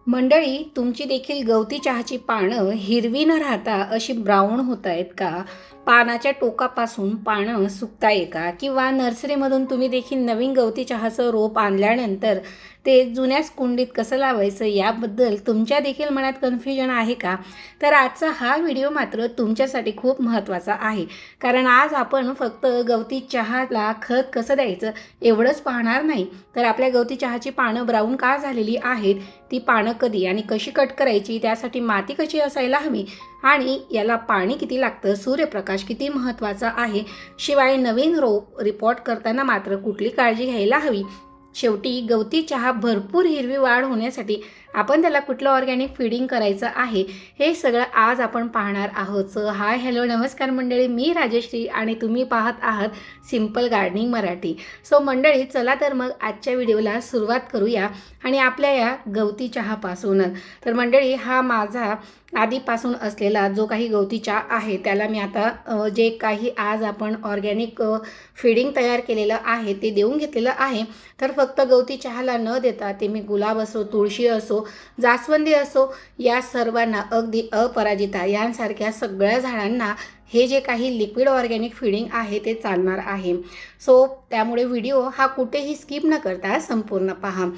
मंडळी, तुमची देखील गवती चहाची पानं हिरवी न राहता अशी ब्राऊन होत आहेत का? पानाच्या टोकापासून पानं सुकताय का? किंवा नर्सरीमधून तुम्ही देखील नवीन गवती चहाचं रोप आणल्यानंतर ते जुन्याच कुंडीत कसं लावायचं याबद्दल तुमच्या देखील मनात कन्फ्युजन आहे का? तर आजचा हा व्हिडिओ मात्र तुमच्यासाठी खूप महत्त्वाचा आहे. कारण आज आपण फक्त गवती चहाला खत कसं द्यायचं एवढंच पाहणार नाही, तर आपल्या गवती चहाची पानं ब्राऊन का झालेली आहेत, ती पानं कधी आणि कशी कट करायची, त्यासाठी माती कशी असायला हवी आणि याला पाणी किती लागतं, सूर्यप्रकाश किती महत्त्वाचा आहे, शिवाय नवीन रोप रिपोर्ट करताना मात्र कुठली काळजी घ्यायला हवी, शेवटी गवती चहा भरपूर हिरवी वाढ होण्यासाठी आपण त्याला कुठलं ऑर्गॅनिक फीडिंग करायचं आहे, हे सगळं आज आपण पाहणार आहोत. सो हाय हॅलो नमस्कार मंडळी, मी राजश्री आणि तुम्ही पाहत आहात सिंपल गार्डनिंग मराठी. सो मंडळी, चला तर मग आजच्या व्हिडिओला सुरुवात करूया आणि आपल्या या गवती चहापासून. तर मंडळी, हा माझा आधीपासून असलेला जो काही गवती चहा आहे त्याला मी आता जे काही आज आपण ऑर्गॅनिक फीडिंग तयार केलेलं आहे ते देऊन घेतलेलं आहे. तर फक्त गवती चहाला न देता ते मी गुलाब असो, तुळशी असो, जास्वंदी असो, या सर्वांना, अगदी अपराजिता यांसारख्या सगळ्या झाडांना हे जे काही लिक्विड ऑर्गॅनिक फीडिंग आहे ते चालणार आहे. सो त्यामुळे व्हिडिओ हा कुठेही स्किप न करता संपूर्ण पहा.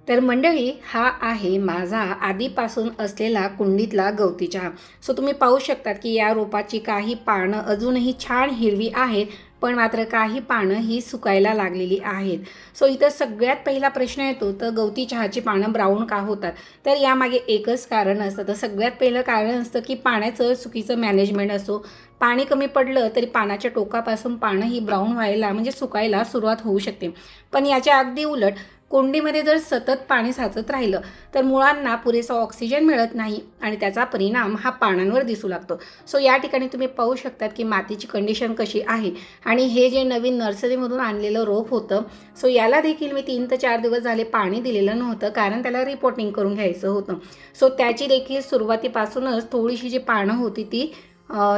तर मंडळी, हा आहे माझा आधीपासून असलेला कुंडीतला गवती चहा. सो तुम्ही पाहू शकतात की या रोपाची काही पानं अजूनही छान हिरवी आहेत, पण मात्र काही पानं ही सुकायला लागलेली आहेत. सो इथं सगळ्यात पहिला प्रश्न येतो, तर गवती चहाची पानं ब्राऊन का होतात? तर यामागे एकच कारण असतं. तर सगळ्यात पहिलं कारण असतं की पाण्याचं चुकीचं मॅनेजमेंट असो. पाणी कमी पडलं तरी पानाच्या टोकापासून पानं ही ब्राऊन व्हायला म्हणजे सुकायला सुरुवात होऊ शकते. पण याच्या अगदी उलट, कुंडीमध्ये जर सतत पाणी साचत राहिलं तर मुळांना पुरेसा ऑक्सिजन मिळत नाही आणि त्याचा परिणाम हा पानांवर दिसू लागतो. सो या ठिकाणी तुम्ही पाहू शकतात की मातीची कंडिशन कशी आहे. आणि हे जे नवीन नर्सरीमधून आणलेलं रोप होतं, सो याला देखील मी 3 ते 4 दिवस झाले पाणी दिलेलं नव्हतं, कारण त्याला रिपोर्टिंग करून घ्यायचं होतं. सो त्याची देखील सुरुवातीपासूनच थोडीशी जी पानं होती ती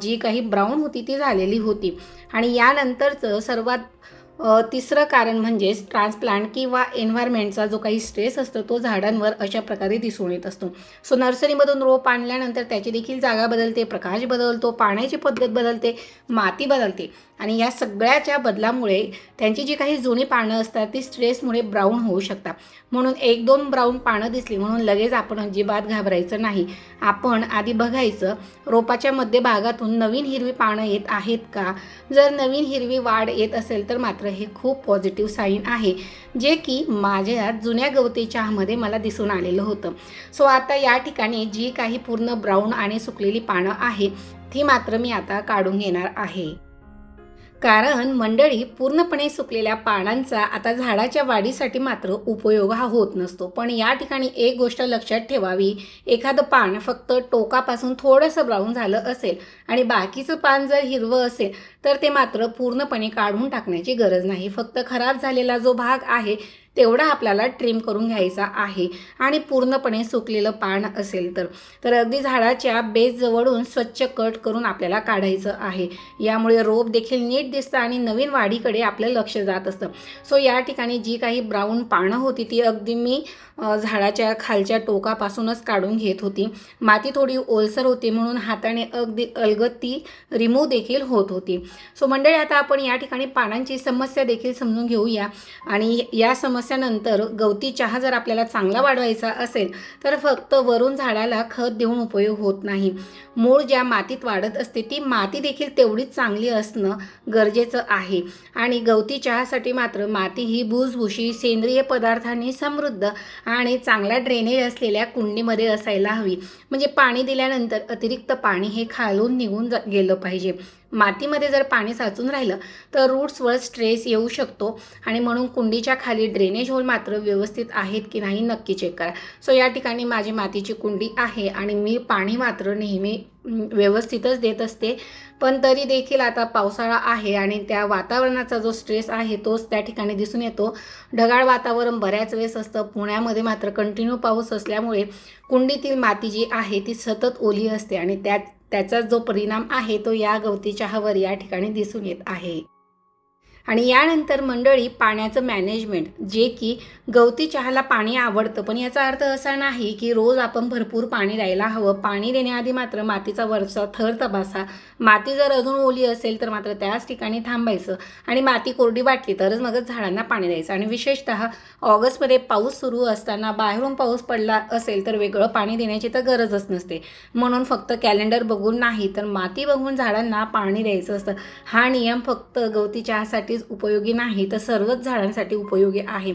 जी काही ब्राऊन होती ती झालेली होती. आणि यानंतरचं सर्वात तिसरं कारण म्हणजेच ट्रान्सप्लांट किंवा एन्व्हायरमेंटचा जो काही स्ट्रेस असतो तो झाडांवर अशा प्रकारे दिसून येत असतो. सो नर्सरीमधून रोप आणल्यानंतर त्याची देखील जागा बदलते, प्रकाश बदलतो, पाण्याची पद्धत बदलते, माती बदलते आणि या सगळ्याच्या बदलामुळे त्यांची जी काही जुनी पानं असतात ती स्ट्रेसमुळे ब्राऊन होऊ शकतात. म्हणून 1-2 ब्राऊन पानं दिसली म्हणून लगेच आपण अजिबात घाबरायचं नाही. आपण आधी बघायचं रोपाच्या मध्यभागातून नवीन हिरवी पानं येत आहेत का? जर नवीन हिरवी वाढ येत असेल तर मात्र हे खूप पॉझिटिव्ह साईन आहे, जे की माझ्या जुन्या गवती चहामध्ये मला दिसून आलेलं होतं. सो आता या ठिकाणी जी काही पूर्ण ब्राऊन आणि सुकलेली पानं आहे ती मात्र मी आता काढून घेणार आहे. कारण मंडळी, पूर्णपणे सुकलेल्या पानांचा आता झाडाच्या वाढीसाठी मात्र उपयोग हा होत नसतो. पण या ठिकाणी एक गोष्ट लक्षात ठेवावी, एखादं पान फक्त टोकापासून थोडंसं ब्राऊन झालं असेल आणि बाकीचं पान जर हिरवं असेल तर ते मात्र पूर्णपणे काढून टाकण्याची गरज नाही. फक्त खराब झालेला जो भाग आहे तेवढा आपल्याला ट्रिम करून घ्यायचा आहे. आणि पूर्णपणे सुकलेलं पान असेल तर अगदी झाडाच्या बेसजवळून स्वच्छ कट करून आपल्याला काढायचं आहे. यामुळे रोप देखील नीट दिसतं आणि नवीन वाढीकडे आपलं लक्ष जात असतं. सो या ठिकाणी जी काही ब्राऊन पानं होती ती अगदी मी झाडाच्या खालच्या टोकापासूनच काढून घेत होती. माती थोडी ओलसर होती म्हणून हाताने अगदी अलगद ती रिमूव्ह देखील होत होती. सो मंडळी, आता आपण या ठिकाणी पानांची समस्या देखील समजून घेऊया. आणि या समस्यानंतर गवती चहा जर आपल्याला चांगला वाढवायचा असेल तर फक्त वरून झाडाला खत देऊन उपयोग होत नाही. मूळ ज्या मातीत वाढत असते ती माती देखील तेवढीच चांगली असणं गरजेचं आहे. आणि गवती चहासाठी मात्र माती ही भुसभुशी, सेंद्रिय पदार्थांनी समृद्ध आणि चांगला ड्रेनेज असलेल्या कुंडीमध्ये असायला हवी. म्हणजे पाणी दिल्यानंतर अतिरिक्त पाणी हे खालून निघून गेलं पाहिजे. मातीमध्ये जर पाणी साचून राहिलं तर रूट्सवर स्ट्रेस येऊ शकतो आणि म्हणून कुंडीच्या खाली ड्रेनेज होल मात्र व्यवस्थित आहेत की नाही नक्की चेक करा. सो या ठिकाणी माझी मातीची कुंडी आहे आणि मी पाणी मात्र नेहमी व्यवस्थितच देत असते. पण तरी देखील आता पावसाळा आहे आणि त्या वातावरणाचा जो स्ट्रेस आहे तोच त्या ठिकाणी दिसून येतो. ढगाळ वातावरण बऱ्याच वेळेस असतं. पुण्यामध्ये मात्र कंटिन्यू पाऊस असल्यामुळे कुंडीतील माती जी आहे ती सतत ओली असते आणि त्याचा जो परिणाम आहे तो या गवती चहावर या ठिकाणी दिसून येत आहे. आणि यानंतर मंडळी पाण्याचं मॅनेजमेंट, जे की गवती चहाला पाणी आवडतं, पण याचा अर्थ असा नाही की रोज आपण भरपूर पाणी द्यायला हवं. पाणी देण्याआधी मात्र मातीचा वरचा थर तपासा. माती जर अजून ओली असेल तर मात्र त्याच ठिकाणी थांबायचं आणि माती कोरडी वाटली तरच मगच झाडांना पाणी द्यायचं. आणि विशेषतः ऑगस्टमध्ये पाऊस सुरू असताना बाहेरून पाऊस पडला असेल तर वेगळं पाणी देण्याची तर गरजच नसते. म्हणून फक्त कॅलेंडर बघून नाही तर माती बघून झाडांना पाणी द्यायचं असतं. हा नियम फक्त गवती चहासाठीच उपयोगी नाही तर सर्वच झाडांसाठी उपयोगी आहे.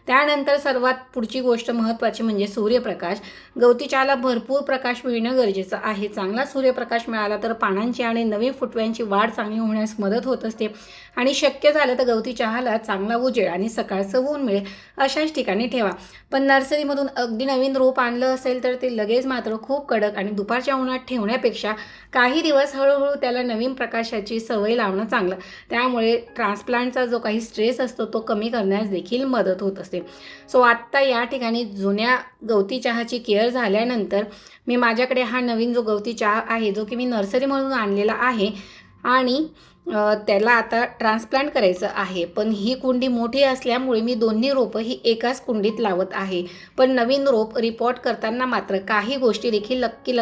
त्यानंतर सर्वात पुढची गोष्ट महत्त्वाची म्हणजे सूर्यप्रकाश. गवती चहाला भरपूर प्रकाश मिळणं गरजेचं आहे. चांगला सूर्यप्रकाश मिळाला तर पानांची आणि नवीन फुटव्यांची वाढ चांगली होण्यास मदत होत असते आणि शक्य झालं तर गवती चहाला चांगला उजेड आणि सकाळचं ऊन मिळेल अशाच ठिकाणी ठेवा. पण नर्सरीमधून अगदी नवीन रोप आणलं असेल तर ते लगेच मात्र खूप कडक आणि दुपारच्या उन्हात ठेवण्यापेक्षा काही दिवस हळूहळू त्याला नवीन प्रकाशाची सवय लावणं चांगलं. त्यामुळे ट्रान्सप्लांटचा जो काही स्ट्रेस असतो तो कमी करण्यास देखील मदत होत असते. सो आत्ता या ठिकाणी जुन्या गवती चहाची केअर झाल्यानंतर मी माझ्याकडे हा नवीन जो गवती चहा आहे जो की मी नर्सरीमधून आणलेला आहे आणि त्याला आता ट्रान्सप्लांट करायचं आहे. पण ही कुंडी मोठी असल्यामुळे मी दोन्ही रोपं ही एकाच कुंडीत लावत आहे. पण नवीन रोप रिपोर्ट करताना मात्र काही गोष्टी देखील नक्कीच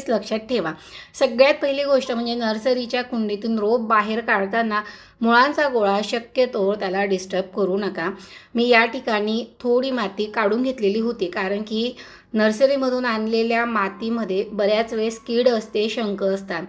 लक्षात ठेवा. सगळ्यात पहिली गोष्ट म्हणजे नर्सरीच्या कुंडीतून रोप बाहेर काढताना मुळांचा गोळा शक्यतो त्याला डिस्टर्ब करू नका. मी या ठिकाणी थोडी माती काढून घेतलेली होती कारण की नर्सरीमधून आणलेल्या मातीमध्ये बऱ्याच वेळेस कीड असते, शंख असतात.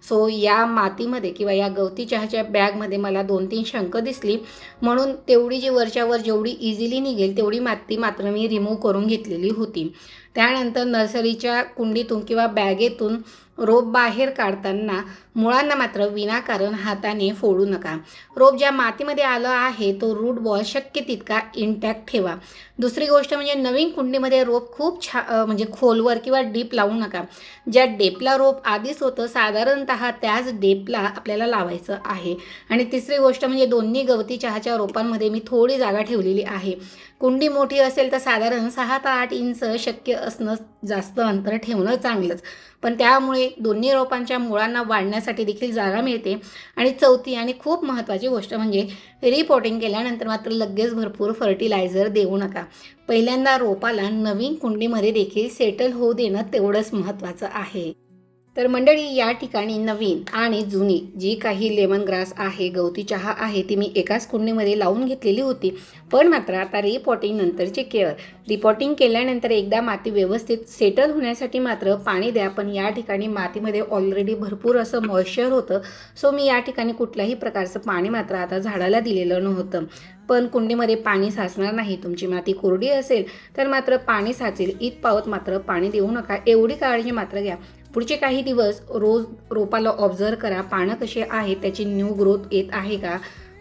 सो या मातीमध्ये किंवा या गवती चहाच्या बॅगमध्ये मला 2-3 शंख दिसली, म्हणून तेवढी जी वरच्यावर जेवढी इझिली निघेल तेवढी माती मात्र मी रिमूव्ह करून घेतलेली होती. त्यानंतर नर्सरीच्या कुंडीतून किंवा बॅगेतून रोप बाहेर काढताना मुळांना मात्र विनाकारण हाताने फोडू नका. रोप ज्या मातीमध्ये आलं आहे तो रूट बॉल शक्य तितका इंटॅक्ट ठेवा. दुसरी गोष्ट म्हणजे नवीन कुंडीमध्ये रोप खूप म्हणजे खोलवर किंवा डीप लावू नका. ज्या डेपला रोप आधीच होतं साधारणतः त्याच डेपला आपल्याला लावायचं आहे. आणि तिसरी गोष्ट म्हणजे दोन्ही गवती चहाच्या रोपांमध्ये मी थोडी जागा ठेवलेली आहे. कुंडी मोठी असेल तर साधारण 6 ते 8 इंच शक्य असणं, जास्त अंतर ठेवणं चांगलंच. पण त्यामुळे दोन्ही रोपांच्या मुळांना वाढण्यासाठी देखील जागा मिळते. आणि चौथी आणि खूप महत्त्वाची गोष्ट म्हणजे रिपोर्टिंग केल्यानंतर मात्र लगेच भरपूर फर्टिलायझर देऊ नका. पहिल्यांदा रोपाला नवीन कुंडीमध्ये देखील सेटल होऊ देणं तेवढंच महत्त्वाचं आहे. तर मंडळी या ठिकाणी नवीन आणि जुनी जी काही लेमन ग्रास आहे, गवती चहा आहे, ती मी एकाच कुंडीमध्ये लावून घेतलेली होती. पण मात्र आता रिपॉटिंग नंतरची केअर. रिपॉटिंग केल्यानंतर एकदा माती व्यवस्थित सेटल होण्यासाठी मात्र पाणी द्या. पण या ठिकाणी मातीमध्ये ऑलरेडी भरपूर असं मॉइश्चर होतं. सो मी या ठिकाणी कुठल्याही प्रकारचं पाणी मात्र आता झाडाला दिलेलं नव्हतं. पण कुंडीमध्ये पाणी साचणार नाही. तुमची माती कोरडी असेल तर मात्र पाणी साचेल इतपावत मात्र पाणी देऊ नका. एवढी काळजी मात्र घ्या. पुढचे काही दिवस रोज रोपाला ऑब्झर्व करा. पानं कशी आहेत, त्याची न्यू ग्रोथ येत आहे का,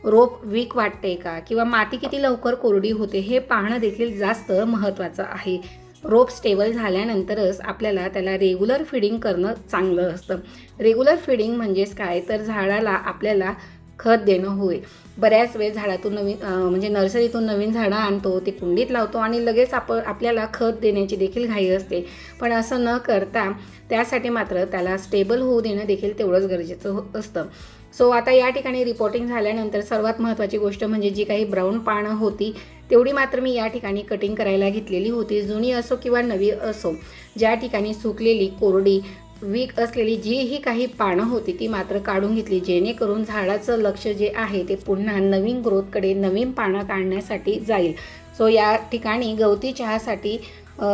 रोप वीक वाटते का, किंवा माती किती लवकर कोरडी होते हे पाहणं देखील जास्त महत्त्वाचं आहे. रोप स्टेबल झाल्यानंतरच आपल्याला त्याला रेग्युलर फिडिंग करणं चांगलं असतं. रेग्युलर फिडिंग म्हणजेच काय तर झाडाला आपल्याला खत देणं होय. बऱ्याच वेळ झाडातून म्हणजे नर्सरीतून नवीन झाडं आणतो, ते कुंडीत लावतो आणि लगेच आपल्याला खत देण्याची देखील घाई असते. पण असं न करता त्यासाठी मात्र त्याला स्टेबल होऊ देणं देखील तेवढंच गरजेचं असतं. सो आता या ठिकाणी रिपोर्टिंग झाल्यानंतर सर्वात महत्त्वाची गोष्ट म्हणजे जी काही ब्राऊन पानं होती तेवढी मात्र मी या ठिकाणी कटिंग करायला घेतलेली होती. जुनी असो किंवा नवी असो, ज्या ठिकाणी सुकलेली, कोरडी, वीक असलेली जी ही काही पानं होती ती मात्र काढून घेतली, जेणेकरून झाडाचं लक्ष जे आहे ते पुन्हा नवीन ग्रोथकडे, नवीन पानं काढण्यासाठी जाईल. सो या ठिकाणी गवती चहासाठी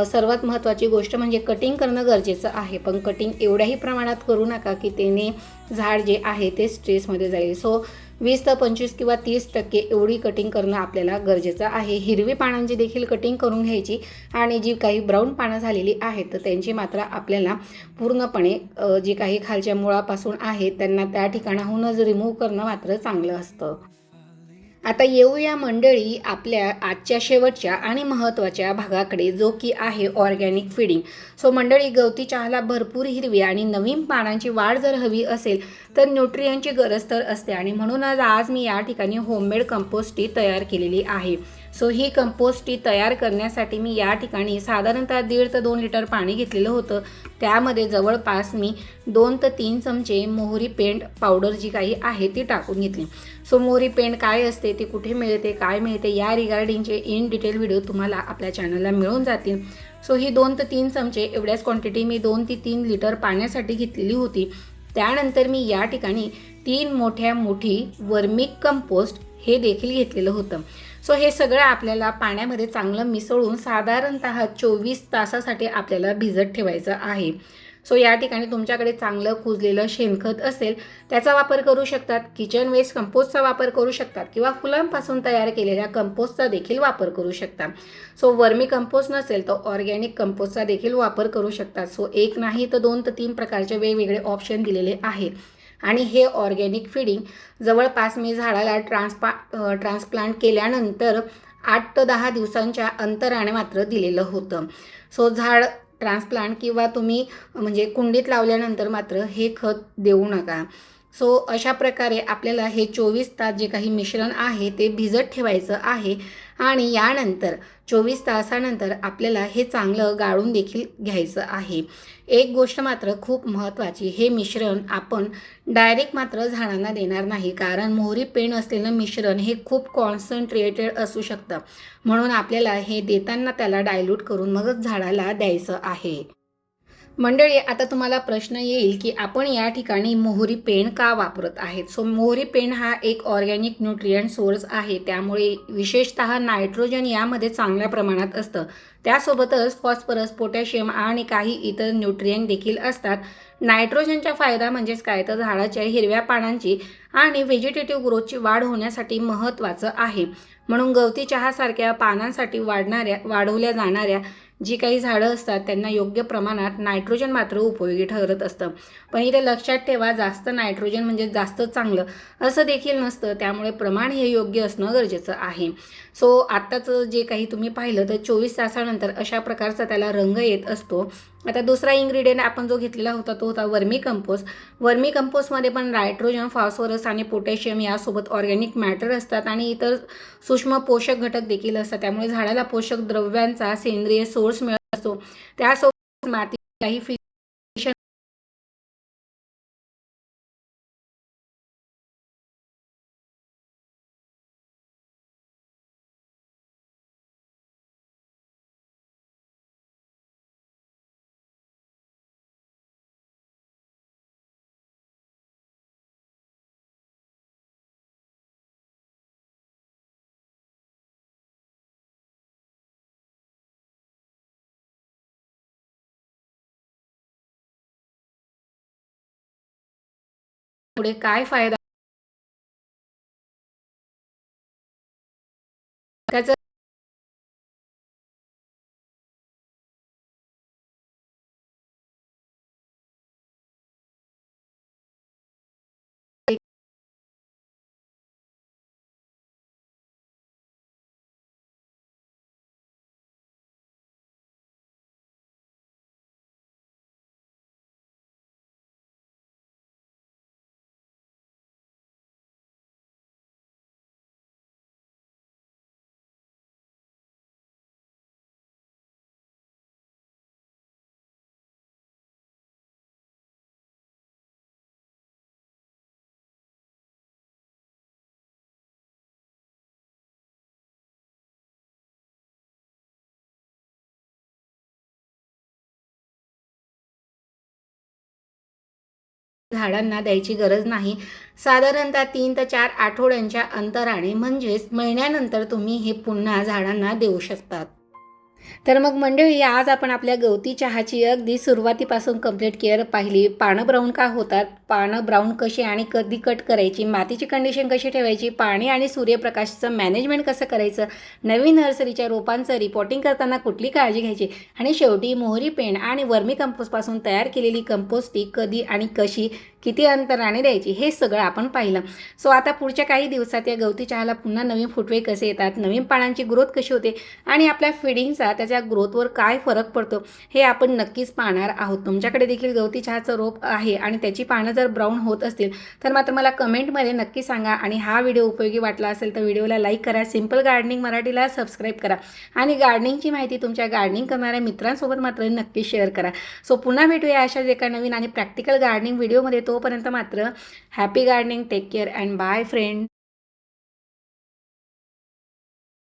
सर्वात महत्त्वाची गोष्ट म्हणजे कटिंग करणं गरजेचं आहे. पण कटिंग एवढ्याही प्रमाणात करू नका की त्याने झाड जे आहे ते स्ट्रेसमध्ये जाईल. सो 20 ते 25 किंवा 30% एवढी कटिंग करणं आपल्याला गरजेचं आहे. हिरवी पानांची देखील कटिंग करून घ्यायची आणि जी काही ब्राऊन पानं झालेली आहेत तर त्यांची मात्र आपल्याला पूर्णपणे जी काही खालच्या मुळापासून आहेत त्यांना त्या ठिकाणाहूनच रिमूव्ह करणं मात्र चांगलं असतं. आता येऊया मंडळी आपल्या आजच्या शेवटच्या आणि महत्त्वाच्या भागाकडे, जो की आहे ऑर्गॅनिक फीडिंग. सो मंडळी, गवती चहाला भरपूर हिरवी आणि नवीन पानांची वाढ जर हवी असेल तर न्यूट्रियनची गरज तर असते आणि म्हणूनच आज मी या ठिकाणी होममेड कंपोस्ट टी तयार केलेली आहे. सो ही कंपोस्ट टी तयार करण्यासाठी मी या ठिकाणी साधारणतः 1.5 ते 2 लिटर पाणी घेतलेलं होतं. त्यामध्ये जवळपास मी 2 ते 3 चमचे मोहरी पेंट पावडर जी काही आहे ती टाकून घेतली. सो मोहरी पेंट काय असते, ती कुठे मिळते, काय मिळते या रिगार्डिंगचे इन डिटेल व्हिडिओ तुम्हाला आपल्या चॅनलला मिळून जातील. सो ही 2 ते 3 चमचे एवढ्याच क्वांटिटी मी 2 ते 3 लिटर पाण्यासाठी घेतलेली होती. त्यानंतर मी या ठिकाणी 3 मोठ्या मुठी वर्मी कंपोस्ट हे देखील घेतलेलं होतं. सो हे सगळं आपल्याला पाण्यामध्ये चांगलं मिसळून साधारणतः 24 तासासाठी आपल्याला भिजत ठेवायचं आहे. सो या ठिकाणी तुमच्याकडे चांगलं कुजलेलं शेणखत असेल त्याचा वापर करू शकतात, किचन वेस्ट कंपोस्टचा वापर करू शकतात किंवा फुलांपासून तयार केलेल्या कंपोस्टचा देखील वापर करू शकता. सो वर्मी कंपोस्ट नसेल तर ऑर्गॅनिक कंपोस्टचा देखील वापर करू शकतात. सो एक नाही तर 2 ते 3 प्रकारचे वेगवेगळे ऑप्शन दिलेले आहेत. आणि हे ऑर्गॅनिक फीडिंग जवळपास मी झाडाला ट्रान्सप्लांट केल्यानंतर 8 ते 10 दिवसांच्या अंतराने मात्र दिलेलं होतं. सो झाड ट्रान्सप्लांट किंवा तुम्ही म्हणजे कुंडीत लावल्यानंतर मात्र हे खत देऊ नका. सो अशा प्रकारे आपल्याला हे 24 तास जे काही मिश्रण आहे ते भिजत ठेवायचं आहे आणि यानंतर 24 तासानंतर आपल्याला हे चांगलं गाळून देखील घ्यायचं आहे. एक गोष्ट मात्र खूप महत्त्वाची, हे मिश्रण आपण डायरेक्ट मात्र झाडांना देणार नाही, कारण मोहरी पेंट असलेलं मिश्रण हे खूप कॉन्सन्ट्रेटेड असू शकतं. म्हणून आपल्याला हे देताना त्याला डायल्यूट करून मगच झाडाला द्यायचं आहे. मंडळी, आता तुम्हाला प्रश्न येईल की आपण या ठिकाणी मोहरी पेंट का वापरत आहेत. सो मोहरी पेंट हा एक ऑर्गॅनिक न्यूट्रिएंट सोर्स आहे, त्यामुळे विशेषतः नायट्रोजन यामध्ये चांगल्या प्रमाणात असतं. त्यासोबतच फॉस्फरस, पोटॅशियम आणि काही इतर न्यूट्रिएंट देखील असतात. नायट्रोजनचा फायदा म्हणजेच काय तर झाडाच्या हिरव्या पानांची आणि व्हेजिटेटिव्ह ग्रोथची वाढ होण्यासाठी महत्त्वाचं आहे. म्हणून गवती चहासारख्या पानांसाठी वाढवल्या जाणाऱ्या जी काही झाडं असतात त्यांना योग्य प्रमाणात नायट्रोजन मात्र उपयोगी ठरत असतं. पण इथे लक्षात ठेवा, जास्त नायट्रोजन म्हणजे जास्त चांगलं असं देखील नसतं, त्यामुळे प्रमाण हे योग्य असणं गरजेचं आहे. सो आत्ताचं जे काही तुम्ही पाहिलं तर 24 तासानंतर अशा प्रकारचा त्याला रंग येत असतो. आता दुसरा इन्ग्रेडियंट आपण जो घेतलेला होता तो होता वर्मी कंपोस्ट. वर्मी कंपोस्टमध्ये पण नायट्रोजन, फॉस्फरस आणि पोटॅशियम यासोबत ऑर्गॅनिक मॅटर असतात आणि इतर सूक्ष्म पोषक घटक देखील असतात. त्यामुळे झाडाला पोषक द्रव्यांचा सेंद्रिय सोर्स मिळत असतो. त्यासोबत माती काही फिक्शन पुढे काय फायदा त्याचा झाडांना द्यायची गरज नाही. साधारणतः 3 ते 4 आठवड्यांच्या अंतराने म्हणजेच महिन्यानंतर तुम्ही हे पुन्हा झाडांना देऊ शकतात. तर मग मंडळी, आज आपण आपल्या गवती चहाची अगदी सुरुवातीपासून कंप्लीट केअर पाहिली. पानं ब्राऊन का होतात, पानं ब्राऊन कशी आणि कधी कट करायची, मातीची कंडिशन कशी ठेवायची, पाणी आणि सूर्यप्रकाशाचं मॅनेजमेंट कसं करायचं, नवीन नर्सरीच्या रोपांचं रिपोर्टिंग करताना कुठली काळजी घ्यायची आणि शेवटी मोहरी पेंट आणि वर्मी कंपोस्टपासून तयार केलेली कंपोस्ट टी कधी आणि कशी किती अंतराने द्यायची हे सगळं आपण पाहिलं. सो आता पुढच्या काही दिवसात या गवती चहाला पुन्हा नवीन फुटवे कसे येतात, नवीन पानांची ग्रोथ कशी होते आणि आपल्या फिडिंगचा त्याच्या ग्रोथवर काय फरक पडतो हे आपण नक्कीच पाहणार आहोत. तुमच्याकडे देखील गवती चहाचं रोप आहे आणि त्याची पानं जर जर ब्राऊन होत असतील तर मात्र मला कमेंटमध्ये नक्की सांगा. आणि हा व्हिडिओ उपयोगी वाटला असेल तर व्हिडिओला लाईक करा, सिंपल गार्डनिंग मराठीला सबस्क्राईब करा आणि गार्डनिंगची माहिती तुमच्या गार्डनिंग करणाऱ्या मित्रांसोबत मात्र नक्की शेअर करा. सो पुन्हा भेटूया अशाच एका नवीन आणि प्रॅक्टिकल गार्डनिंग व्हिडिओमध्ये. तोपर्यंत मात्र happy gardening, take care and bye friend.